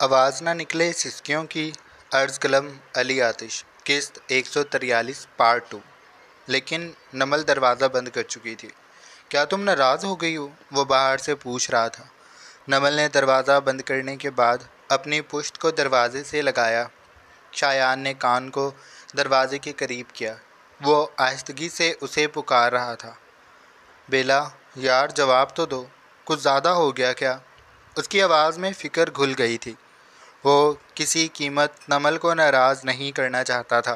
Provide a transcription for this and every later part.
آواز نہ نکلے سسکیوں کی، عرض قلم علی آتش، قسط 143 پارٹ 2۔ لیکن نمل دروازہ بند کر چکی تھی۔ کیا تم ناراض ہو گئی ہو؟ وہ باہر سے پوچھ رہا تھا۔ نمل نے دروازہ بند کرنے کے بعد اپنی پشت کو دروازے سے لگایا۔ شایان نے کان کو دروازے کے قریب کیا۔ وہ آہستگی سے اسے پکار رہا تھا۔ بیلا، یار جواب تو دو، کچھ زیادہ ہو گیا کیا؟ اس کی آواز میں فکر گھل گئی تھی۔ وہ کسی قیمت نمل کو ناراض نہیں کرنا چاہتا تھا۔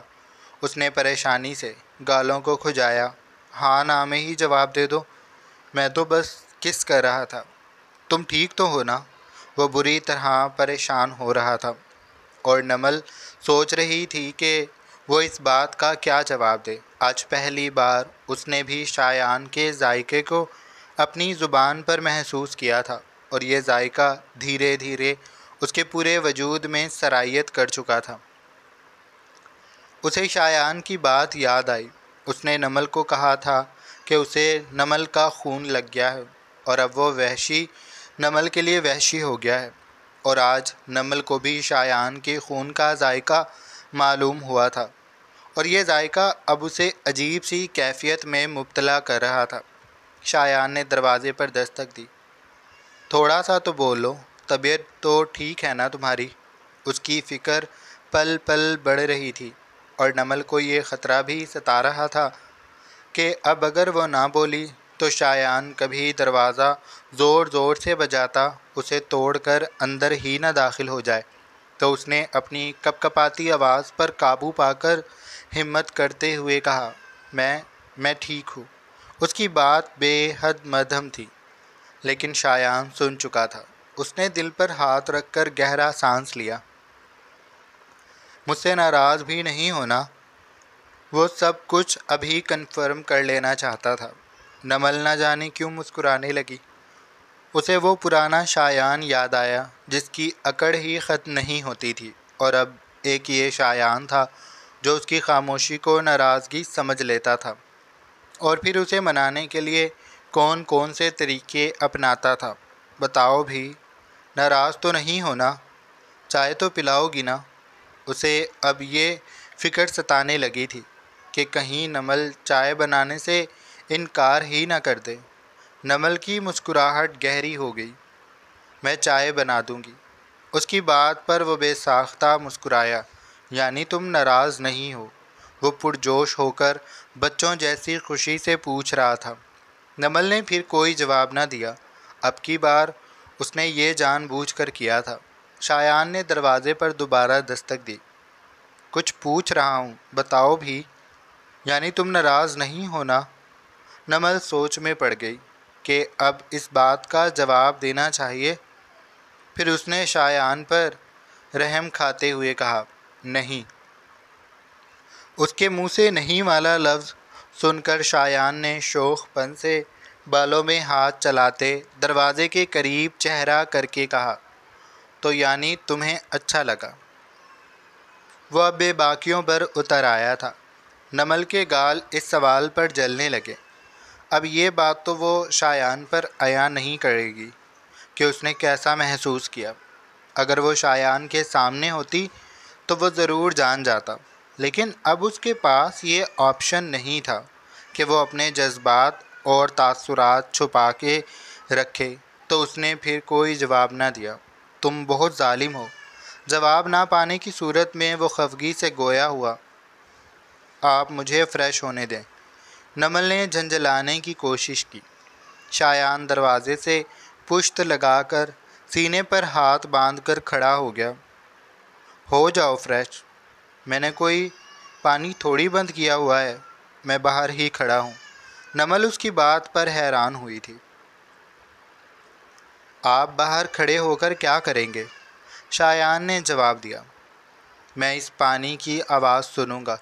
اس نے پریشانی سے گالوں کو کھجایا۔ ہاں نا میں ہی جواب دے دو، میں تو بس کس کر رہا تھا۔ تم ٹھیک تو ہو نا؟ وہ بری طرح پریشان ہو رہا تھا، اور نمل سوچ رہی تھی کہ وہ اس بات کا کیا جواب دے۔ آج پہلی بار اس نے بھی شایان کے ذائقے کو اپنی زبان پر محسوس کیا تھا، اور یہ ذائقہ دھیرے دھیرے اس کے پورے وجود میں سرایت کر چکا تھا۔ اسے شایان کی بات یاد آئی۔ اس نے نمل کو کہا تھا کہ اسے نمل کا خون لگ گیا ہے، اور اب وہ وحشی نمل کے لیے وحشی ہو گیا ہے۔ اور آج نمل کو بھی شایان کے خون کا ذائقہ معلوم ہوا تھا، اور یہ ذائقہ اب اسے عجیب سی کیفیت میں مبتلا کر رہا تھا۔ شایان نے دروازے پر دستک دی۔ تھوڑا سا تو بولو، طبیعت تو ٹھیک ہے نا تمہاری؟ اس کی فکر پل پل بڑھ رہی تھی، اور نمل کو یہ خطرہ بھی ستا رہا تھا کہ اب اگر وہ نہ بولی تو شایان کبھی دروازہ زور زور سے بجاتا اسے توڑ کر اندر ہی نہ داخل ہو جائے۔ تو اس نے اپنی کپ کپاتی آواز پر قابو پا کر ہمت کرتے ہوئے کہا، میں ٹھیک ہوں۔ اس کی بات بے حد مدھم تھی، لیکن شایان سن چکا تھا۔ اس نے دل پر ہاتھ رکھ کر گہرا سانس لیا۔ مجھ سے ناراض بھی نہیں ہونا؟ وہ سب کچھ ابھی کنفرم کر لینا چاہتا تھا۔ نمل نہ جانے کیوں مسکرانے لگی۔ اسے وہ پرانا شایان یاد آیا جس کی اکڑ ہی ختم نہیں ہوتی تھی، اور اب ایک یہ شایان تھا جو اس کی خاموشی کو ناراضگی سمجھ لیتا تھا، اور پھر اسے منانے کے لیے کون کون سے طریقے اپناتا تھا۔ بتاؤ بھی، ناراض تو نہیں ہونا؟ چائے تو پلاؤ گی نا؟ اسے اب یہ فکر ستانے لگی تھی کہ کہیں نمل چائے بنانے سے انکار ہی نہ کر دے۔ نمل کی مسکراہٹ گہری ہو گئی۔ میں چائے بنا دوں گی۔ اس کی بات پر وہ بے ساختہ مسکرایا۔ یعنی تم ناراض نہیں ہو؟ وہ پرجوش ہو کر بچوں جیسی خوشی سے پوچھ رہا تھا۔ نمل نے پھر کوئی جواب نہ دیا۔ اب کی بار اس نے یہ جان بوجھ کر کیا تھا۔ شایان نے دروازے پر دوبارہ دستک دی۔ کچھ پوچھ رہا ہوں، بتاؤ بھی، یعنی تم ناراض نہیں ہونا؟ نمل سوچ میں پڑ گئی کہ اب اس بات کا جواب دینا چاہیے۔ پھر اس نے شایان پر رحم کھاتے ہوئے کہا، نہیں۔ اس کے منہ سے نہیں والا لفظ سن کر شایان نے شوخ پن سے بالوں میں ہاتھ چلاتے دروازے کے قریب چہرہ کر کے کہا، تو یعنی تمہیں اچھا لگا؟ وہ اب بے باکیوں پر اتر آیا تھا۔ نمل کے گال اس سوال پر جلنے لگے۔ اب یہ بات تو وہ شایان پر عیاں نہیں کرے گی کہ اس نے کیسا محسوس کیا۔ اگر وہ شایان کے سامنے ہوتی تو وہ ضرور جان جاتا، لیکن اب اس کے پاس یہ آپشن نہیں تھا کہ وہ اپنے جذبات اور تاثرات چھپا کے رکھے۔ تو اس نے پھر کوئی جواب نہ دیا۔ تم بہت ظالم ہو۔ جواب نہ پانے کی صورت میں وہ خفگی سے گویا ہوا، آپ مجھے فریش ہونے دیں۔ نمل نے جھنجھلانے کی کوشش کی۔ شایان دروازے سے پشت لگا کر سینے پر ہاتھ باندھ کر کھڑا ہو گیا۔ ہو جاؤ فریش، میں نے کوئی پانی تھوڑی بند کیا ہوا ہے، میں باہر ہی کھڑا ہوں۔ نمل اس کی بات پر حیران ہوئی تھی۔ آپ باہر کھڑے ہو کر کیا کریں گے؟ شایان نے جواب دیا، میں اس پانی کی آواز سنوں گا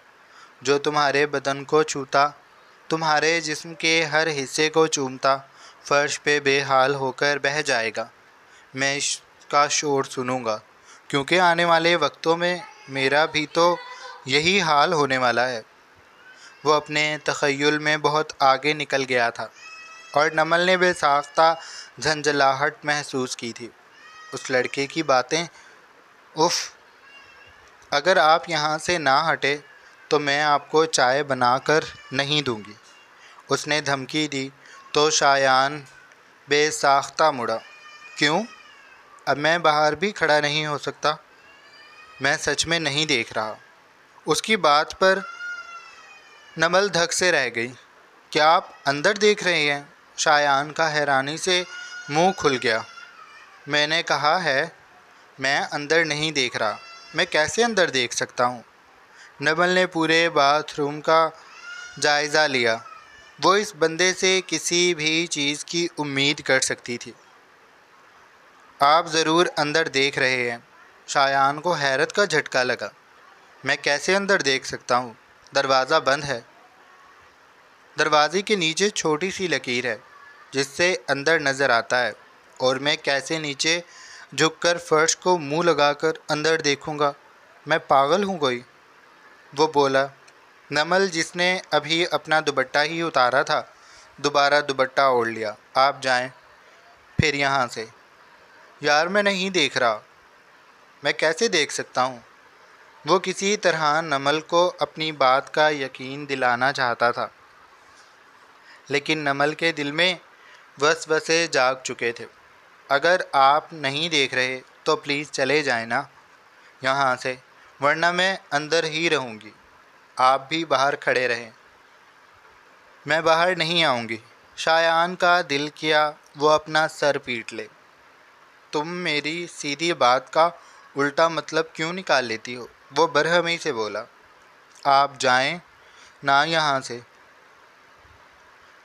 جو تمہارے بدن کو چھوتا، تمہارے جسم کے ہر حصے کو چومتا فرش پہ بے حال ہو کر بہہ جائے گا۔ میں اس کا شور سنوں گا، کیونکہ آنے والے وقتوں میں میرا بھی تو یہی حال ہونے والا ہے۔ وہ اپنے تخیل میں بہت آگے نکل گیا تھا، اور نمل نے بے ساختہ جھنجھلاہٹ محسوس کی تھی۔ اس لڑکے کی باتیں اف، اگر آپ یہاں سے نہ ہٹے تو میں آپ کو چائے بنا کر نہیں دوں گی، اس نے دھمکی دی تو شایان بے ساختہ مڑا۔ کیوں؟ اب میں باہر بھی کھڑا نہیں ہو سکتا؟ میں سچ میں نہیں دیکھ رہا۔ اس کی بات پر نمل دھک سے رہ گئی۔ کیا آپ اندر دیکھ رہے ہیں؟ شایان کا حیرانی سے منہ کھل گیا۔ میں نے کہا ہے میں اندر نہیں دیکھ رہا، میں کیسے اندر دیکھ سکتا ہوں؟ نمل نے پورے باتھ روم کا جائزہ لیا۔ وہ اس بندے سے کسی بھی چیز کی امید کر سکتی تھی۔ آپ ضرور اندر دیکھ رہے ہیں۔ شایان کو حیرت کا جھٹکا لگا۔ میں کیسے اندر دیکھ سکتا ہوں؟ دروازہ بند ہے۔ دروازے کے نیچے چھوٹی سی لکیر ہے جس سے اندر نظر آتا ہے، اور میں کیسے نیچے جھک کر فرش کو منہ لگا کر اندر دیکھوں گا؟ میں پاگل ہوں کوئی؟ وہ بولا۔ نمل، جس نے ابھی اپنا دوپٹہ ہی اتارا تھا، دوبارہ دوپٹہ اوڑھ لیا۔ آپ جائیں پھر یہاں سے۔ یار میں نہیں دیکھ رہا۔ میں کیسے دیکھ سکتا ہوں؟ وہ کسی طرح نمل کو اپنی بات کا یقین دلانا چاہتا تھا، لیکن نمل کے دل میں وسوسے جاگ چکے تھے۔ اگر آپ نہیں دیکھ رہے تو پلیز چلے جائیں نا یہاں سے، ورنہ میں اندر ہی رہوں گی۔ آپ بھی باہر کھڑے رہیں۔ میں باہر نہیں آؤں گی۔ شایان کا دل کیا وہ اپنا سر پیٹ لے۔ تم میری سیدھی بات کا الٹا مطلب کیوں نکال لیتی ہو؟ وہ برہمی سے بولا۔ آپ جائیں نا یہاں سے۔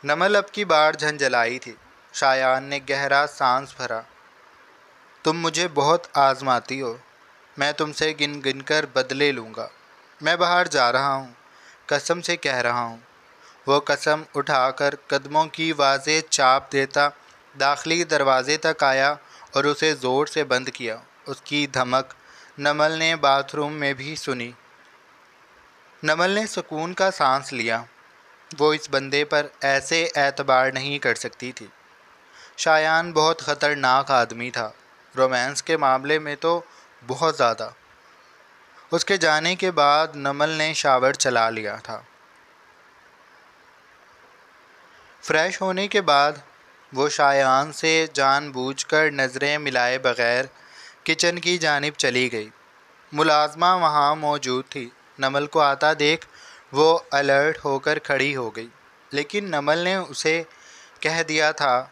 نمل اب کی بار جھنجھلائی تھی۔ شایان نے گہرا سانس بھرا۔ تم مجھے بہت آزماتی ہو۔ میں تم سے گن گن کر بدلے لوں گا۔ میں باہر جا رہا ہوں، قسم سے کہہ رہا ہوں۔ وہ قسم اٹھا کر قدموں کی واضح چاپ دیتا داخلی دروازے تک آیا اور اسے زور سے بند کیا۔ اس کی دھمک نمل نے باتھ روم میں بھی سنی۔ نمل نے سکون کا سانس لیا۔ وہ اس بندے پر ایسے اعتبار نہیں کر سکتی تھی۔ شایان بہت خطرناک آدمی تھا، رومانس کے معاملے میں تو بہت زیادہ۔ اس کے جانے کے بعد نمل نے شاور چلا لیا تھا۔ فریش ہونے کے بعد وہ شایان سے جان بوجھ کر نظریں ملائے بغیر کچن کی جانب چلی گئی۔ ملازمہ وہاں موجود تھی۔ نمل کو آتا دیکھ وہ الرٹ ہو کر کھڑی ہو گئی، لیکن نمل نے اسے کہہ دیا تھا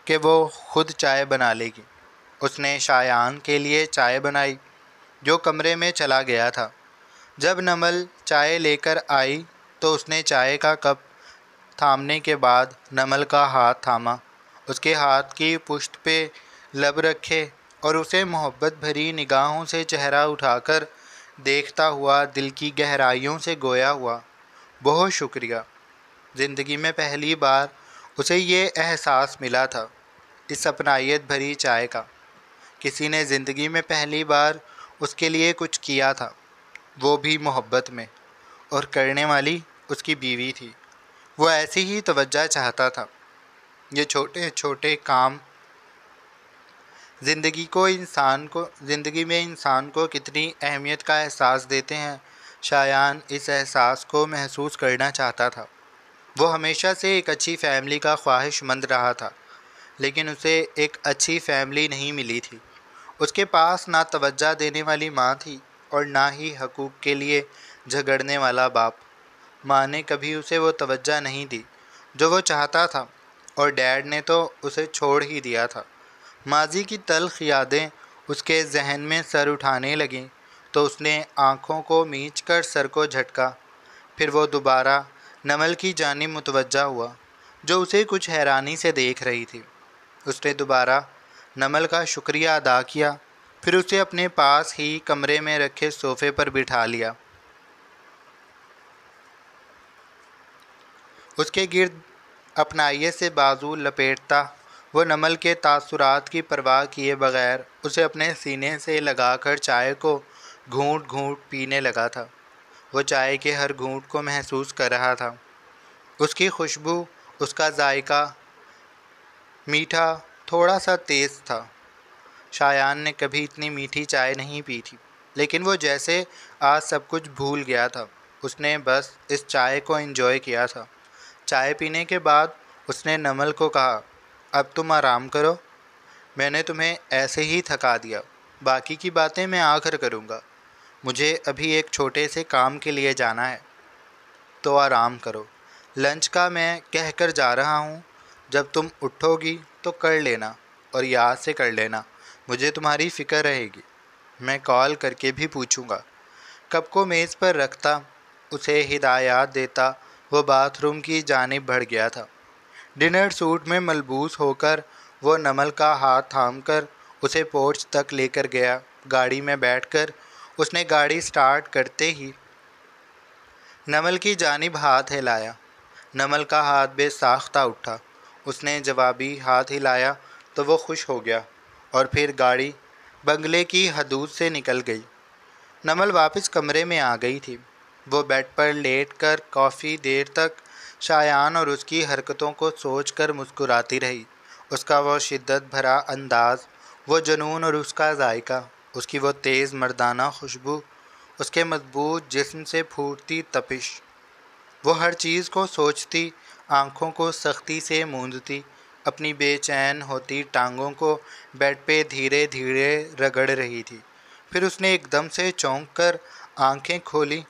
کہ وہ خود چائے بنا لے گی۔ اس نے شایان کے لیے چائے بنائی، جو کمرے میں چلا گیا تھا۔ جب نمل چائے لے کر آئی تو اس نے چائے کا کپ تھامنے کے بعد نمل کا ہاتھ تھاما، اس کے ہاتھ کی پشت پہ لب رکھے اور اسے محبت بھری نگاہوں سے چہرہ اٹھا کر دیکھتا ہوا دل کی گہرائیوں سے گویا ہوا، بہت شکریہ۔ زندگی میں پہلی بار اسے یہ احساس ملا تھا، اس اپنائیت بھری چائے کا۔ کسی نے زندگی میں پہلی بار اس کے لیے کچھ کیا تھا، وہ بھی محبت میں، اور کرنے والی اس کی بیوی تھی۔ وہ ایسی ہی توجہ چاہتا تھا۔ یہ چھوٹے چھوٹے کام زندگی میں انسان کو کتنی اہمیت کا احساس دیتے ہیں۔ شایان اس احساس کو محسوس کرنا چاہتا تھا۔ وہ ہمیشہ سے ایک اچھی فیملی کا خواہش مند رہا تھا، لیکن اسے ایک اچھی فیملی نہیں ملی تھی۔ اس کے پاس نہ توجہ دینے والی ماں تھی اور نہ ہی حقوق کے لیے جھگڑنے والا باپ۔ ماں نے کبھی اسے وہ توجہ نہیں دی جو وہ چاہتا تھا، اور ڈیڈ نے تو اسے چھوڑ ہی دیا تھا۔ ماضی کی تلخ یادیں اس کے ذہن میں سر اٹھانے لگیں تو اس نے آنکھوں کو مینچ کر سر کو جھٹکا۔ پھر وہ دوبارہ نمل کی جانب متوجہ ہوا، جو اسے کچھ حیرانی سے دیکھ رہی تھی۔ اس نے دوبارہ نمل کا شکریہ ادا کیا، پھر اسے اپنے پاس ہی کمرے میں رکھے صوفے پر بٹھا لیا۔ اس کے گرد اپنائیت سے بازو لپیٹتا وہ نمل کے تاثرات کی پرواہ کیے بغیر اسے اپنے سینے سے لگا کر چائے کو گھونٹ گھونٹ پینے لگا تھا۔ وہ چائے کے ہر گھونٹ کو محسوس کر رہا تھا، اس کی خوشبو، اس کا ذائقہ میٹھا، تھوڑا سا تیز تھا۔ شایان نے کبھی اتنی میٹھی چائے نہیں پی تھی۔ لیکن وہ جیسے آج سب کچھ بھول گیا تھا۔ اس نے بس اس چائے کو انجوائے کیا تھا۔ چائے پینے کے بعد اس نے نمل کو کہا، اب تم آرام کرو، میں نے تمہیں ایسے ہی تھکا دیا، باقی کی باتیں میں آ کر کروں گا، مجھے ابھی ایک چھوٹے سے کام کے لیے جانا ہے، تو آرام کرو۔ لنچ کا میں کہہ کر جا رہا ہوں، جب تم اٹھو گی تو کر لینا، اور یاد سے کر لینا، مجھے تمہاری فکر رہے گی۔ میں کال کر کے بھی پوچھوں گا۔ کپ کو میز پر رکھتا، اسے ہدایات دیتا، وہ باتھ روم کی جانب بڑھ گیا تھا۔ ڈنر سوٹ میں ملبوس ہو کر وہ نمل کا ہاتھ تھام کر اسے پورچ تک لے کر گیا۔ گاڑی میں بیٹھ کر اس نے گاڑی سٹارٹ کرتے ہی نمل کی جانب ہاتھ ہلایا۔ نمل کا ہاتھ بے ساختہ اٹھا۔ اس نے جوابی ہاتھ ہلایا تو وہ خوش ہو گیا، اور پھر گاڑی بنگلے کی حدود سے نکل گئی۔ نمل واپس کمرے میں آ گئی تھی۔ وہ بیڈ پر لیٹ کر کافی دیر تک شایان اور اس کی حرکتوں کو سوچ کر مسکراتی رہی۔ اس کا وہ شدت بھرا انداز، وہ جنون اور اس کا ذائقہ، اس کی وہ تیز مردانہ خوشبو، اس کے مضبوط جسم سے پھوٹتی تپش، وہ ہر چیز کو سوچتی، آنکھوں کو سختی سے موندتی، اپنی بے چین ہوتی ٹانگوں کو بیڈ پہ دھیرے دھیرے رگڑ رہی تھی۔ پھر اس نے ایک دم سے چونک کر آنکھیں کھولی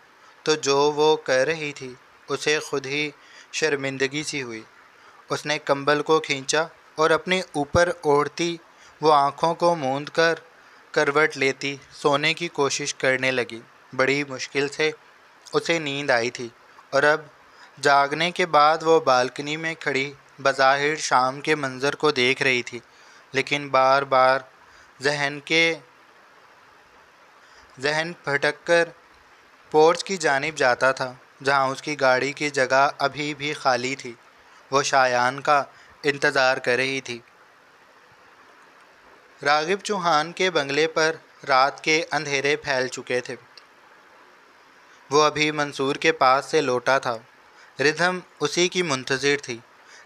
تو جو وہ کر رہی تھی اسے خود ہی شرمندگی سی ہوئی۔ اس نے کمبل کو کھینچا اور اپنے اوپر اوڑھتی وہ آنکھوں کو موند کر کروٹ لیتی سونے کی کوشش کرنے لگی۔ بڑی مشکل سے اسے نیند آئی تھی، اور اب جاگنے کے بعد وہ بالکنی میں کھڑی بظاہر شام کے منظر کو دیکھ رہی تھی، لیکن بار بار ذہن بھٹک کر پورچ کی جانب جاتا تھا، جہاں اس کی گاڑی کی جگہ ابھی بھی خالی تھی۔ وہ شایان کا انتظار کر رہی تھی۔ راغب چوہان کے بنگلے پر رات کے اندھیرے پھیل چکے تھے۔ وہ ابھی منصور کے پاس سے لوٹا تھا۔ ردھم اسی کی منتظر تھی۔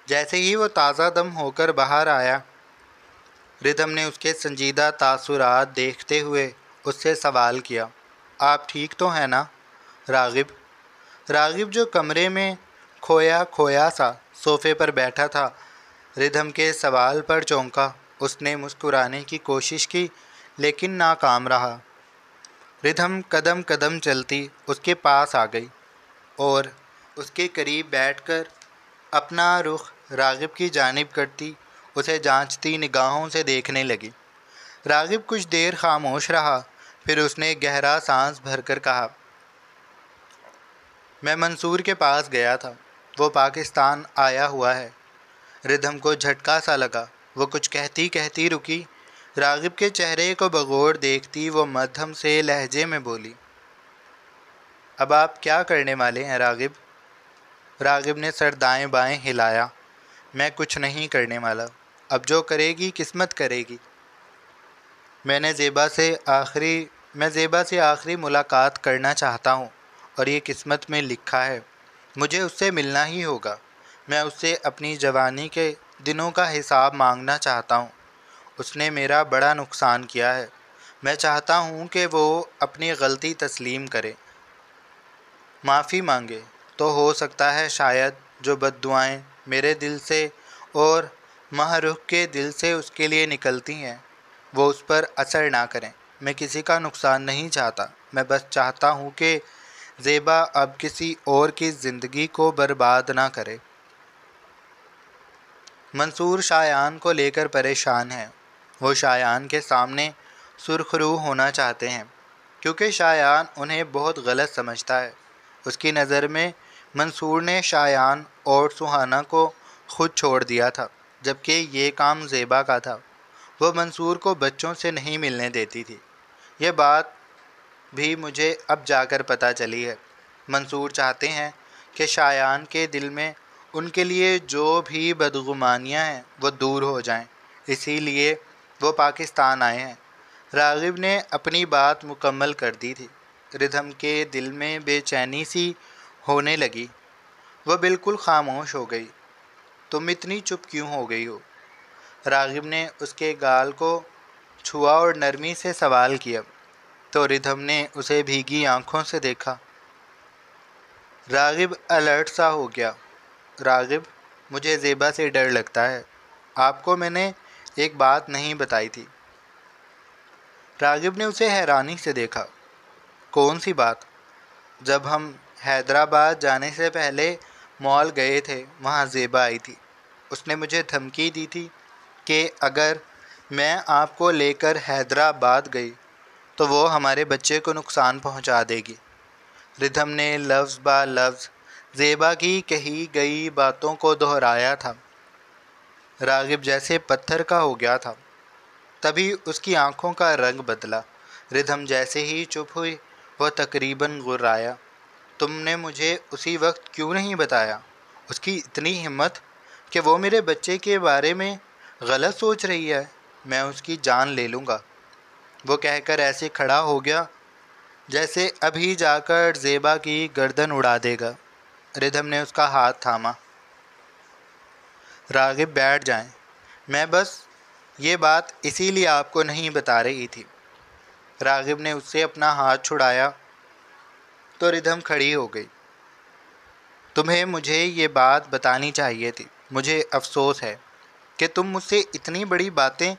جیسے ہی وہ تازہ دم ہو کر باہر آیا، ردھم نے اس کے سنجیدہ تاثرات دیکھتے ہوئے اس سے سوال کیا، آپ ٹھیک تو ہیں نا راغب جو کمرے میں کھویا سا صوفے پر بیٹھا تھا، ردھم کے سوال پر چونکا۔ اس نے مسکرانے کی کوشش کی لیکن ناکام رہا۔ ردھم قدم قدم چلتی اس کے پاس آ گئی اور اس کے قریب بیٹھ کر اپنا رخ راغب کی جانب کرتی اسے جانچتی نگاہوں سے دیکھنے لگی۔ راغب کچھ دیر خاموش رہا، پھر اس نے گہرا سانس بھر کر کہا، میں منصور کے پاس گیا تھا، وہ پاکستان آیا ہوا ہے۔ ردھم کو جھٹکا سا لگا، وہ کچھ کہتی رکی۔ راغب کے چہرے کو بغور دیکھتی وہ مدھم سے لہجے میں بولی، اب آپ کیا کرنے والے ہیں راغب نے سر دائیں بائیں ہلایا، میں کچھ نہیں کرنے والا، اب جو کرے گی قسمت کرے گی۔ میں زیبا سے آخری ملاقات کرنا چاہتا ہوں، اور یہ قسمت میں لکھا ہے، مجھے اس سے ملنا ہی ہوگا۔ میں اس سے اپنی جوانی کے دنوں کا حساب مانگنا چاہتا ہوں۔ اس نے میرا بڑا نقصان کیا ہے، میں چاہتا ہوں کہ وہ اپنی غلطی تسلیم کرے، معافی مانگے، تو ہو سکتا ہے شاید جو بد دعائیں میرے دل سے اور ماہ رخ کے دل سے اس کے لیے نکلتی ہیں وہ اس پر اثر نہ کریں۔ میں کسی کا نقصان نہیں چاہتا، میں بس چاہتا ہوں کہ زیبا اب کسی اور کی زندگی کو برباد نہ کرے۔ منصور شایان کو لے کر پریشان ہے۔ وہ شایان کے سامنے سرخ رو ہونا چاہتے ہیں، کیونکہ شایان انہیں بہت غلط سمجھتا ہے۔ اس کی نظر میں منصور نے شایان اور سہانا کو خود چھوڑ دیا تھا، جبکہ یہ کام زیبا کا تھا۔ وہ منصور کو بچوں سے نہیں ملنے دیتی تھی۔ یہ بات بھی مجھے اب جا کر پتہ چلی ہے۔ منصور چاہتے ہیں کہ شایان کے دل میں ان کے لیے جو بھی بدگمانیاں ہیں وہ دور ہو جائیں، اسی لیے وہ پاکستان آئے ہیں۔ راغب نے اپنی بات مکمل کر دی تھی۔ ردھم کے دل میں بے چینی سی ہونے لگی۔ وہ بالکل خاموش ہو گئی۔ تم اتنی چپ کیوں ہو گئی ہو؟ راغب نے اس کے گال کو چھوا اور نرمی سے سوال کیا۔ تو ردھم نے اسے بھیگی آنکھوں سے دیکھا۔ راغب الرٹ سا ہو گیا۔ راغب، مجھے زیبا سے ڈر لگتا ہے، آپ کو میں نے ایک بات نہیں بتائی تھی۔ راغب نے اسے حیرانی سے دیکھا۔ کون سی بات؟ جب ہم حیدرآباد جانے سے پہلے مال گئے تھے وہاں زیبا آئی تھی۔ اس نے مجھے دھمکی دی تھی کہ اگر میں آپ کو لے کر حیدرآباد گئی تو وہ ہمارے بچے کو نقصان پہنچا دے گی۔ ردھم نے لفظ با لفظ زیبا کی کہی گئی باتوں کو دہرایا تھا۔ راغب جیسے پتھر کا ہو گیا تھا۔ تبھی اس کی آنکھوں کا رنگ بدلا۔ ردھم جیسے ہی چپ ہوئی وہ تقریباً غرایا۔ تم نے مجھے اسی وقت کیوں نہیں بتایا؟ اس کی اتنی ہمت کہ وہ میرے بچے کے بارے میں غلط سوچ رہی ہے، میں اس کی جان لے لوں گا۔ وہ کہہ کر ایسے کھڑا ہو گیا جیسے ابھی جا کر زیبا کی گردن اڑا دے گا۔ ردھم نے اس کا ہاتھ تھاما۔ راغب بیٹھ جائیں، میں بس یہ بات اسی لیے آپ کو نہیں بتا رہی تھی۔ راغب نے اس سے اپنا ہاتھ چھڑایا تو ردھم کھڑی ہو گئی۔ تمہیں مجھے یہ بات بتانی چاہیے تھی، مجھے افسوس ہے کہ تم مجھ سے اتنی بڑی باتیں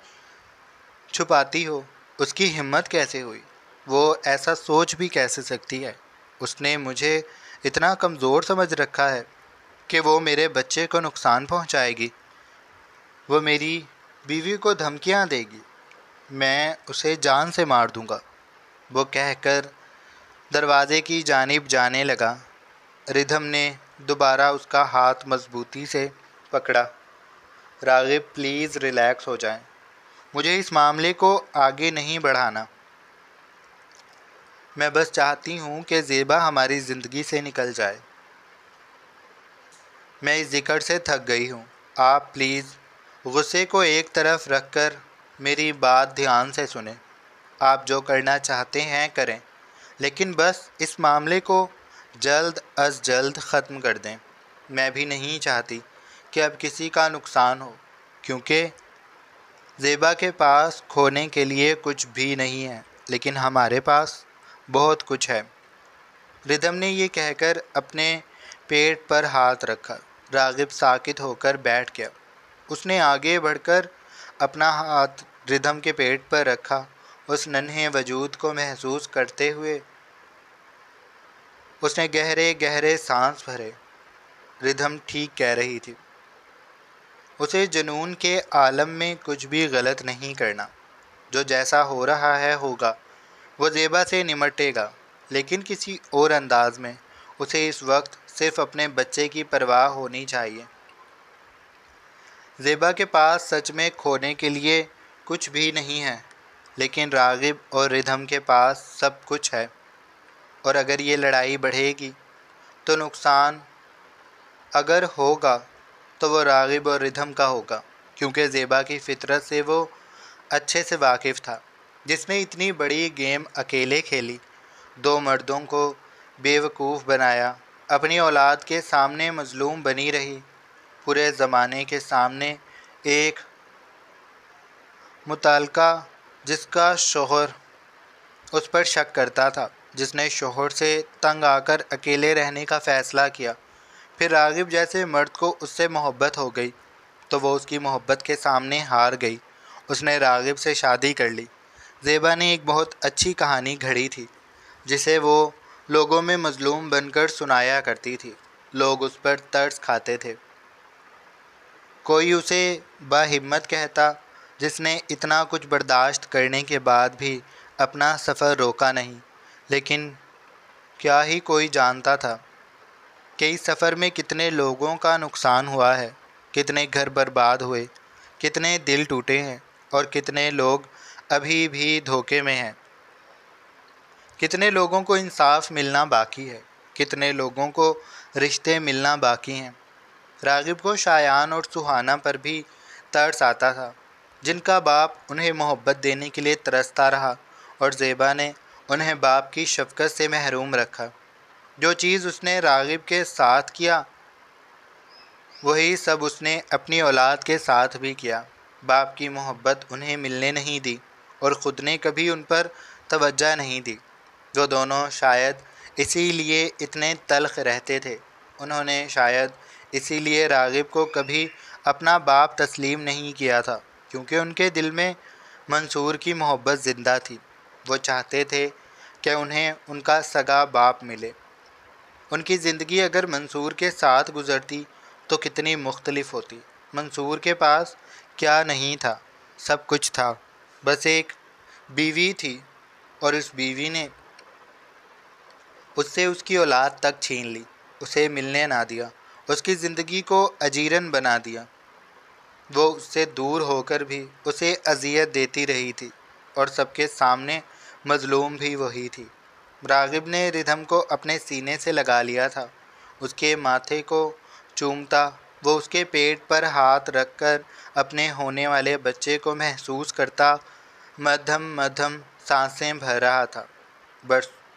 چھپاتی ہو۔ اس کی ہمت کیسے ہوئی؟ وہ ایسا سوچ بھی کیسے سکتی ہے؟ اس نے مجھے اتنا کمزور سمجھ رکھا ہے کہ وہ میرے بچے کو نقصان پہنچائے گی، وہ میری بیوی کو دھمکیاں دے گی، میں اسے جان سے مار دوں گا۔ وہ کہہ کر دروازے کی جانب جانے لگا۔ ردھم نے دوبارہ اس کا ہاتھ مضبوطی سے پکڑا۔ راغب پلیز ریلیکس ہو جائیں، مجھے اس معاملے کو آگے نہیں بڑھانا۔ میں بس چاہتی ہوں کہ زیبا ہماری زندگی سے نکل جائے۔ میں اس ذکر سے تھک گئی ہوں۔ آپ پلیز غصے کو ایک طرف رکھ کر میری بات دھیان سے سنیں۔ آپ جو کرنا چاہتے ہیں کریں، لیکن بس اس معاملے کو جلد از جلد ختم کر دیں۔ میں بھی نہیں چاہتی کہ اب کسی کا نقصان ہو، کیونکہ زیبا کے پاس کھونے کے لیے کچھ بھی نہیں ہے، لیکن ہمارے پاس بہت کچھ ہے۔ ردھم نے یہ کہہ کر اپنے پیٹ پر ہاتھ رکھا۔ راغب ساکت ہو کر بیٹھ گیا۔ اس نے آگے بڑھ کر اپنا ہاتھ ردھم کے پیٹ پر رکھا۔ اس ننھے وجود کو محسوس کرتے ہوئے اس نے گہرے گہرے سانس بھرے۔ ردھم ٹھیک کہہ رہی تھی۔ اسے جنون کے عالم میں کچھ بھی غلط نہیں کرنا۔ جو جیسا ہو رہا ہے ہوگا۔ وہ زیبا سے نمٹے گا، لیکن کسی اور انداز میں۔ اسے اس وقت صرف اپنے بچے کی پرواہ ہونی چاہیے۔ زیبا کے پاس سچ میں کھونے کے لیے کچھ بھی نہیں ہے، لیکن راغب اور ردھم کے پاس سب کچھ ہے۔ اور اگر یہ لڑائی بڑھے گی تو نقصان اگر ہوگا تو وہ راغب اور ردھم کا ہوگا، کیونکہ زیبا کی فطرت سے وہ اچھے سے واقف تھا۔ جس نے اتنی بڑی گیم اکیلے کھیلی، دو مردوں کو بیوقوف بنایا، اپنی اولاد کے سامنے مظلوم بنی رہی، پورے زمانے کے سامنے ایک متعلقہ جس کا شوہر اس پر شک کرتا تھا، جس نے شوہر سے تنگ آ کر اکیلے رہنے کا فیصلہ کیا۔ پھر راغب جیسے مرد کو اس سے محبت ہو گئی تو وہ اس کی محبت کے سامنے ہار گئی۔ اس نے راغب سے شادی کر لی۔ زیبا نے ایک بہت اچھی کہانی گھڑی تھی جسے وہ لوگوں میں مظلوم بن کر سنایا کرتی تھی۔ لوگ اس پر ترس کھاتے تھے۔ کوئی اسے باہمت کہتا جس نے اتنا کچھ برداشت کرنے کے بعد بھی اپنا سفر روکا نہیں، لیکن کیا ہی کوئی جانتا تھا کہ اس سفر میں کتنے لوگوں کا نقصان ہوا ہے، کتنے گھر برباد ہوئے، کتنے دل ٹوٹے ہیں، اور کتنے لوگ ابھی بھی دھوکے میں ہیں۔ کتنے لوگوں کو انصاف ملنا باقی ہے، کتنے لوگوں کو رشتے ملنا باقی ہیں۔ راغب کو شایان اور سہانا پر بھی ترس آتا تھا، جن کا باپ انہیں محبت دینے کے لیے ترستا رہا، اور زیبا نے انہیں باپ کی شفقت سے محروم رکھا۔ جو چیز اس نے راغب کے ساتھ کیا، وہی سب اس نے اپنی اولاد کے ساتھ بھی کیا۔ باپ کی محبت انہیں ملنے نہیں دی، اور خود نے کبھی ان پر توجہ نہیں دی۔ وہ دونوں شاید اسی لیے اتنے تلخ رہتے تھے۔ انہوں نے شاید اسی لیے راغب کو کبھی اپنا باپ تسلیم نہیں کیا تھا، کیونکہ ان کے دل میں منصور کی محبت زندہ تھی۔ وہ چاہتے تھے کہ انہیں ان کا سگا باپ ملے۔ ان کی زندگی اگر منصور کے ساتھ گزرتی تو کتنی مختلف ہوتی۔ منصور کے پاس کیا نہیں تھا؟ سب کچھ تھا، بس ایک بیوی تھی، اور اس بیوی نے اس سے اس کی اولاد تک چھین لی، اسے ملنے نہ دیا، اس کی زندگی کو اجیرن بنا دیا۔ وہ اس سے دور ہو کر بھی اسے اذیت دیتی رہی تھی، اور سب کے سامنے مظلوم بھی وہی تھی۔ راغب نے ردھم کو اپنے سینے سے لگا لیا تھا، اس کے ماتھے کو چومتا، وہ اس کے پیٹ پر ہاتھ رکھ کر اپنے ہونے والے بچے کو محسوس کرتا، مدھم مدھم سانسیں بھر رہا تھا۔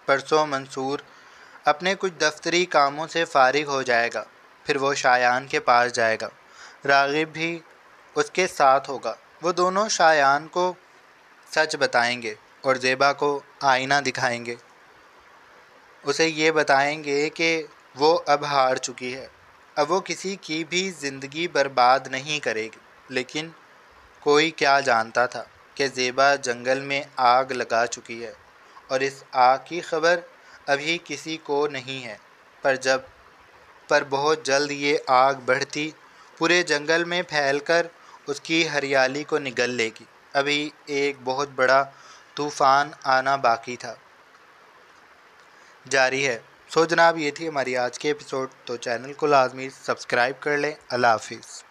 پرسوں منصور اپنے کچھ دفتری کاموں سے فارغ ہو جائے گا، پھر وہ شایان کے پاس جائے گا۔ راغب بھی اس کے ساتھ ہوگا۔ وہ دونوں شایان کو سچ بتائیں گے اور زیبا کو آئینہ دکھائیں گے۔ اسے یہ بتائیں گے کہ وہ اب ہار چکی ہے، اب وہ کسی کی بھی زندگی برباد نہیں کرے گی۔ لیکن کوئی کیا جانتا تھا کہ زیبا جنگل میں آگ لگا چکی ہے، اور اس آگ کی خبر ابھی کسی کو نہیں ہے، پر بہت جلد یہ آگ بڑھتی پورے جنگل میں پھیل کر اس کی ہریالی کو نگل لے گی۔ ابھی ایک بہت بڑا طوفان آنا باقی تھا۔ جاری ہے۔ جناب، یہ تھی ہماری آج کے ایپیسوڈ، تو چینل کو لازمی سبسکرائب کر لیں۔ اللہ حافظ۔